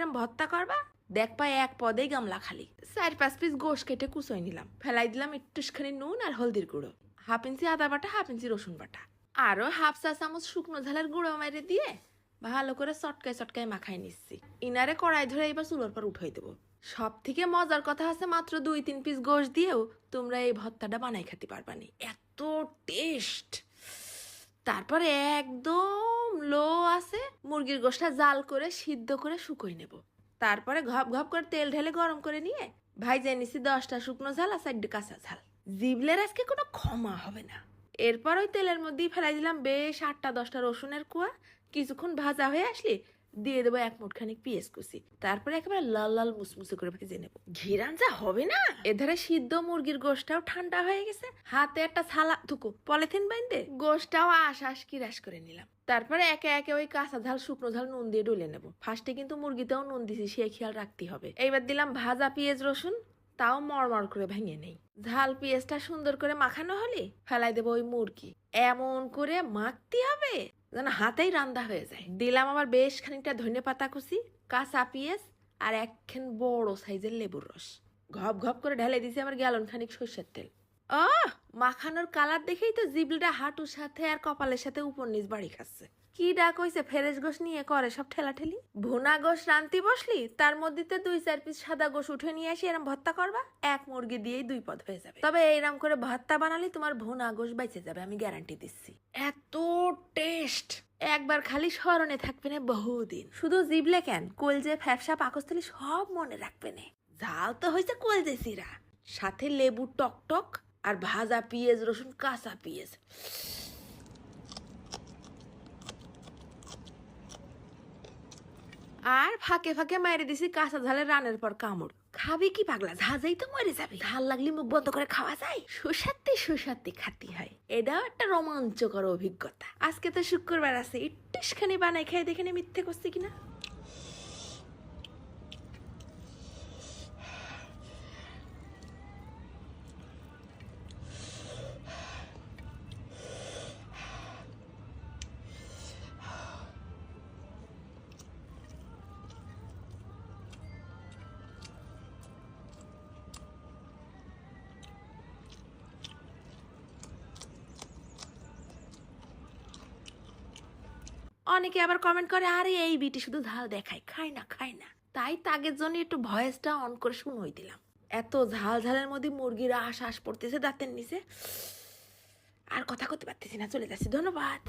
এরম ভর্তা করবা, দেখ পাই এক পদেই গামলা খালি। 4-5 পিস গোশ কেটে কুচোই নিলাম, ফেলাই দিলাম একটুখানি নুন আর হলদির গুঁড়ো, 1/2 ইঞ্চি আদা বাটা, 1/2 ইঞ্চি রসুন বাটা, আরো 1/2 চা চামচ শুকনো ঝালের গুঁড়ো মেরে দিয়ে ভালো করে চটকায় চটকায় মাখাই নিচ্ছি। ইনারে কড়াই ধরে এবার চুলোর পর উঠাই দেবো। সব থেকে মজার কথা আছে, মাত্র 2-3 পিস গোশ দিয়েও তোমরা এই ভর্তাটা বানাই খেতে পারবানি, এত টেস্ট। তারপরে একদম লো আছে মুরগির গোশটা জাল করে সিদ্ধ করে শুকোই নেব। তারপরে ঘপ ঘপ করে তেল ঢেলে গরম করে নিয়ে ভাইজে নিছি 10টা শুকনো ঝাল আর 4 কাঁচা ঝাল। জিবলের আজকে কোনো ক্ষমা হবে না। এরপর ওই তেলের মধ্যেই ফেলাই দিলাম বেশ 8-10টা রসুনের কুয়া। কিছুক্ষণ ভাজা হয়ে আসলে দিয়ে দেবো 1 মুঠখানিক পেঁয়াজ কুচি। তারপরে একেবারে লাল লাল মুসমুসে করে ভেজে নেবো। ঘিরান যা হবে না। এধারে সিদ্ধ মুরগির গোশটাও ঠান্ডা হয়ে গেছে, হাতে একটা ছালা থুকু পলিথিন বাইন্দে গোশটাও আশ কিরাস করে নিলাম। তারপরে একে একে ওই কাঁচা ঝাল শুকনো ঝাল নুন দিয়ে ডলে নেবো। ফার্স্টে কিন্তু মুরগিতেও নুন দিছি, সে খেয়াল রাখতে হবে। এইবার দিলাম ভাজা পেঁয়াজ রসুন, তাও মড়মড় করে ভেঙে নেই। ঝাল পেঁয়াজটা সুন্দর করে মাখানো হলে ফেলাই দেবো ওই মুরগি। এমন করে মাখতে হবে যেন হাতেই রান্না হয়ে যায়। দিলাম আবার বেশ খানিকটা ধনেপাতা কুচি, কাঁচা পেঁয়াজ আর একখান বড় সাইজের লেবুর রস। ঘপ ঘপ করে ঢেলে দিছি আবার গ্যালন খানিক সর্ষের তেল। মাখানোর কালার দেখেই তো জিবলিটা হাঁটুর সাথে আর কপালের সাথে উপর নিচ বাড়ি খাচ্ছে। কি ডাক হইছে ফেরেশ গোশ নিয়ে করে সব ঠেলাঠেলি। ভুনা গোশ রান্তি বসলি, তার মধ্যে 2-4 পিস সাদা গোশ উঠে নিয়ে আসি এরম ভর্তা করবা, এক মুরগি দিয়েই 2 পদ হয়ে যাবে। তবে এইরকম করে ভর্তা বানালি তোমার ভুনা গোশ বেঁচে যাবে, আমি গ্যারান্টি দিচ্ছি। এত টেস্ট একবার খালি স্মরণে থাকবে না বহুদিন। শুধু জিবলে কেন, কলজে ফ্যাপসা পাকস্থলী সব মনে রাখবে না। ঝাল তো হয়েছে কলজে সিরা, সাথে লেবু টক টক আর ভাজা পেঁয়াজ রসুন কাঁচা পেঁয়াজ। আর ফাঁকে ফাঁকে মাইরে দিছি কাঁচা ঝালের রানের পর কামড়। খাবি কি পাগলা, ঝাঁঝাই তো মরে যাবে। ঝাল লাগলে মুখ বন্ধ করে খাওয়া যায়, সুস্বাদে খাতি হয়। এটাও একটা রোমাঞ্চকর অভিজ্ঞতা। আজকে তো শুক্রবার আছে, একটুখানি বানাই খাই দেখে নে মিথ্যে করছি কিনা। অনেকে আবার কমেন্ট করে, আরে এই বিটি শুধু ঝাল দেখায়, খায় না। তাই তাগের জন্য একটু ভয়েসটা অন করে শুনোই দিলাম। এত ঝাল ঝালের মধ্যে মুরগির আশ পড়তেছে দাঁতের নিচে, আর কথা করতে পারতেছি না, চলে যাচ্ছি। ধন্যবাদ।